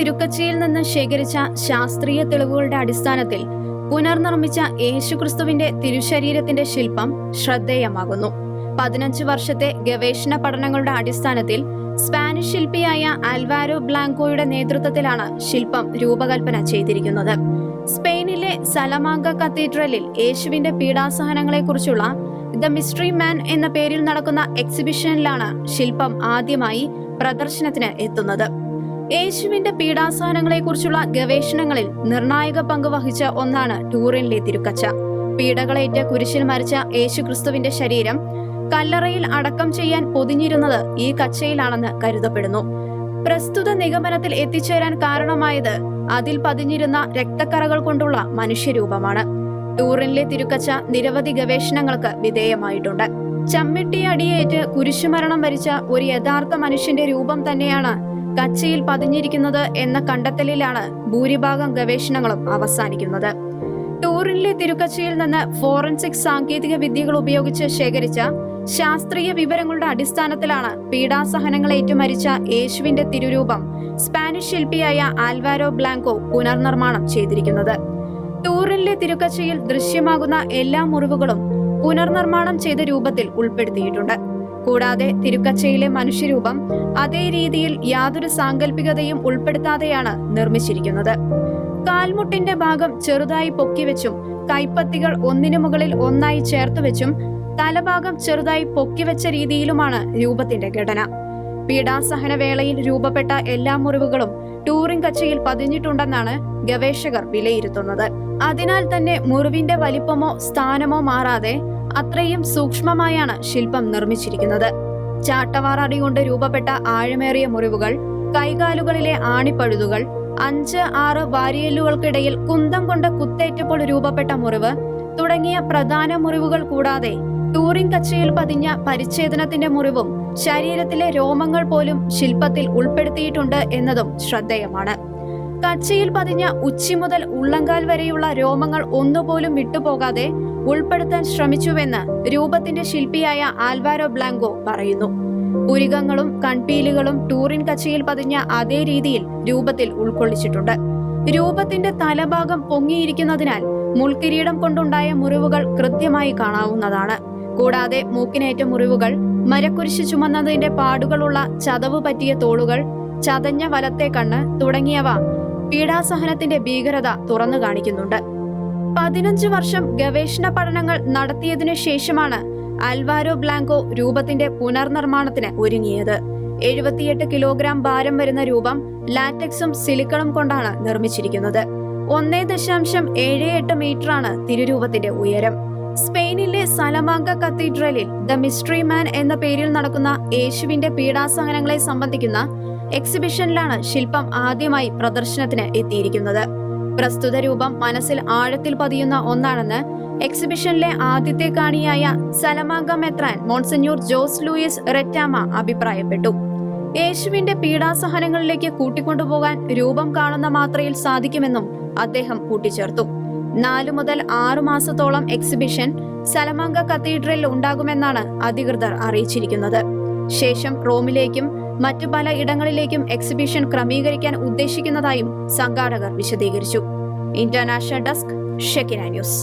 തിരുക്കച്ചയിൽ നിന്ന് ശേഖരിച്ച ശാസ്ത്രീയ തെളിവുകളുടെ അടിസ്ഥാനത്തിൽ പുനർനിർമ്മിച്ച യേശുക്രിസ്തുവിന്റെ തിരുശരീരത്തിന്റെ ശില്പം ശ്രദ്ധേയമാകുന്നു. 15 വർഷത്തെ ഗവേഷണ പഠനങ്ങളുടെ അടിസ്ഥാനത്തിൽ സ്പാനിഷ് ശില്പിയായ ആൽവാരോ ബ്ലാങ്കോയുടെ നേതൃത്വത്തിലാണ് ശില്പം രൂപകൽപ്പന ചെയ്തിരിക്കുന്നത്. സ്പെയിനിലെ സലമാങ്ക കത്തീഡ്രലിൽ യേശുവിന്റെ പീഡാസഹനങ്ങളെക്കുറിച്ചുള്ള ദ മിസ്റ്ററി മാൻ എന്ന പേരിൽ നടക്കുന്ന എക്സിബിഷനിലാണ് ശില്പം ആദ്യമായി പ്രദർശനത്തിന് എത്തുന്നത്. യേശുവിന്റെ പീഡാസഹനങ്ങളെക്കുറിച്ചുള്ള ഗവേഷണങ്ങളിൽ നിർണായക പങ്ക് വഹിച്ച ഒന്നാണ് ടൂറിനിലെ തിരുക്കച്ച. പീഡകളേറ്റ് കുരിശിൽ മരിച്ച യേശുക്രിസ്തുവിന്റെ ശരീരം കല്ലറയിൽ അടക്കം ചെയ്യാൻ പൊതിഞ്ഞിരുന്നത് ഈ കച്ചയിലാണെന്ന് കരുതപ്പെടുന്നു. പ്രസ്തുത നിഗമനത്തിൽ എത്തിച്ചേരാൻ കാരണമായത് അതിൽ പതിഞ്ഞിരുന്ന രക്തക്കറകൾ കൊണ്ടുള്ള മനുഷ്യരൂപമാണ്. ടൂറിനിലെ തിരുക്കച്ച നിരവധി ഗവേഷണങ്ങൾക്ക് വിധേയമായിട്ടുണ്ട്. ചമ്മിട്ടി അടിയേറ്റ് കുരിശുമരണം വരിച്ച ഒരു യഥാർത്ഥ മനുഷ്യന്റെ രൂപം തന്നെയാണ് കച്ചയിൽ പതിഞ്ഞിരിക്കുന്നത് എന്ന കണ്ടെത്തലിലാണ് ഭൂരിഭാഗം ഗവേഷണങ്ങളും അവസാനിക്കുന്നത്. ടൂറിനിലെ തിരുക്കച്ചയിൽ നിന്ന് ഫോറൻസിക് സാങ്കേതിക വിദ്യകൾ ഉപയോഗിച്ച് ശേഖരിച്ച ശാസ്ത്രീയ വിവരങ്ങളുടെ അടിസ്ഥാനത്തിലാണ് പീഡാസഹനങ്ങളേറ്റു മരിച്ച യേശുവിന്റെ തിരുരൂപം സ്പാനിഷ് ശില്പിയായ ആൽവാരോ ബ്ലാങ്കോ പുനർനിർമ്മാണം ചെയ്തിരിക്കുന്നത്. ടൂറിനിലെ തിരുക്കച്ചയിൽ ദൃശ്യമാകുന്ന എല്ലാ മുറിവുകളും പുനർനിർമ്മാണം ചെയ്ത രൂപത്തിൽ ഉൾപ്പെടുത്തിയിട്ടുണ്ട്. കൂടാതെ തിരുക്കച്ചയിലെ മനുഷ്യരൂപം അതേ രീതിയിൽ യാതൊരു സാങ്കല്പികതയും ഉൾപ്പെടുത്താതെയാണ് നിർമ്മിച്ചിരിക്കുന്നത്. കാൽമുട്ടിന്റെ ഭാഗം ചെറുതായി പൊക്കിവെച്ചും കൈപ്പത്തികൾ ഒന്നിനു മുകളിൽ ഒന്നായി ചേർത്തുവെച്ചും തലഭാഗം ചെറുതായി പൊക്കിവെച്ച രീതിയിലുമാണ് രൂപത്തിന്റെ ഘടന. പീഡാസഹന വേളയിൽ രൂപപ്പെട്ട എല്ലാ മുറിവുകളും ടൂറിംഗ് കച്ചയിൽ പതിഞ്ഞിട്ടുണ്ടെന്നാണ് ഗവേഷകർ വിലയിരുത്തുന്നത്. അതിനാൽ തന്നെ മുറിവിന്റെ വലിപ്പമോ സ്ഥാനമോ മാറാതെ അത്രയും സൂക്ഷ്മമായാണ് ശില്പം നിർമ്മിച്ചിരിക്കുന്നത്. ചാട്ടവാർ അടികൊണ്ട് രൂപപ്പെട്ട ആഴമേറിയ മുറിവുകൾ, കൈകാലുകളിലെ ആണിപ്പഴുതുകൾ, 5-6 വാരിയെല്ലുകൾക്കിടയിൽ കുന്തം കൊണ്ട് കുത്തേറ്റപ്പോൾ രൂപപ്പെട്ട മുറിവ് തുടങ്ങിയ പ്രധാന മുറിവുകൾ കൂടാതെ ടൂറിംഗ് കച്ചയിൽ പതിഞ്ഞ പരിച്ഛേദനത്തിന്റെ മുറിവും ശരീരത്തിലെ രോമങ്ങൾ പോലും ശില്പത്തിൽ ഉൾപ്പെടുത്തിയിട്ടുണ്ട് എന്നതും ശ്രദ്ധേയമാണ്. കച്ചയിൽ പതിഞ്ഞ ഉച്ചി മുതൽ ഉള്ളങ്കാൽ വരെയുള്ള രോമങ്ങൾ ഒന്നുപോലും വിട്ടുപോകാതെ ഉൾപ്പെടുത്താൻ ശ്രമിച്ചുവെന്ന് രൂപത്തിന്റെ ശില്പിയായ ആൽവാരോ ബ്ലാങ്കോ പറയുന്നു. പുരികങ്ങളും കൺപീലുകളും ടൂറിൻ കച്ചയിൽ പതിഞ്ഞ അതേ രീതിയിൽ രൂപത്തിൽ ഉൾക്കൊള്ളിച്ചിട്ടുണ്ട്. രൂപത്തിന്റെ തലഭാഗം പൊങ്ങിയിരിക്കുന്നതിനാൽ മുൾക്കിരീടം കൊണ്ടുണ്ടായ മുറിവുകൾ കൃത്യമായി കാണാവുന്നതാണ്. കൂടാതെ മൂക്കിനേറ്റ മുറിവുകൾ, മരക്കുരിശ് ചുമന്നതിന്റെ പാടുകളുള്ള ചതവ് പറ്റിയ തോളുകൾ, ചതഞ്ഞ വലത്തെ കണ്ണ് തുടങ്ങിയവ പീഡാസഹനത്തിന്റെ ഭീകരത തുറന്നു കാണിക്കുന്നുണ്ട്. 15 വർഷം ഗവേഷണ പഠനങ്ങൾ നടത്തിയതിനു ശേഷമാണ് ആൽവാരോ ബ്ലാങ്കോ രൂപത്തിന്റെ പുനർനിർമ്മാണത്തിന് ഒരുങ്ങിയത്. 78 കിലോഗ്രാം ഭാരം വരുന്ന രൂപം ലാറ്റക്സും സിലിക്കണും കൊണ്ടാണ് നിർമ്മിച്ചിരിക്കുന്നത്. 1.78 മീറ്ററാണ് തിരുരൂപത്തിന്റെ ഉയരം. സ്പെയിനിലെ സലമാങ്ക കത്തീഡ്രലിൽ ദ മിസ്റ്ററി മാൻ എന്ന പേരിൽ നടക്കുന്ന യേശുവിന്റെ പീഡാസഹനങ്ങളെ സംബന്ധിക്കുന്ന എക്സിബിഷനിലാണ് ശില്പം ആദ്യമായി പ്രദർശനത്തിന് എത്തിയിരിക്കുന്നത്. പ്രസ്തുത രൂപം മനസ്സിൽ ആഴത്തിൽ പതിയുന്ന ഒന്നാണെന്ന് എക്സിബിഷനിലെ ആദ്യത്തെ കാണിയായ സലമാങ്ക മെത്രാൻ മോൺസിഞ്ഞൂർ ജോസ് ലൂയിസ് റെറ്റാമ അഭിപ്രായപ്പെട്ടു. യേശുവിന്റെ പീഡാസഹനങ്ങളിലേക്ക് കൂട്ടിക്കൊണ്ടുപോകാൻ രൂപം കാണുന്ന മാത്രയിൽ സാധിക്കുമെന്നും അദ്ദേഹം കൂട്ടിച്ചേർത്തു. 4 മുതൽ 6 മാസത്തോളം എക്സിബിഷൻ സലമാങ്ക കത്തീഡ്രലിൽ ഉണ്ടാകുമെന്നാണ് അധികൃതർ അറിയിച്ചിരിക്കുന്നത്. ശേഷം റോമിലേക്കും മറ്റു പല ഇടങ്ങളിലേക്കും എക്സിബിഷൻ ക്രമീകരിക്കാൻ ഉദ്ദേശിക്കുന്നതായും സംഘാടകർ വിശദീകരിച്ചു. International desk, Shekinah news.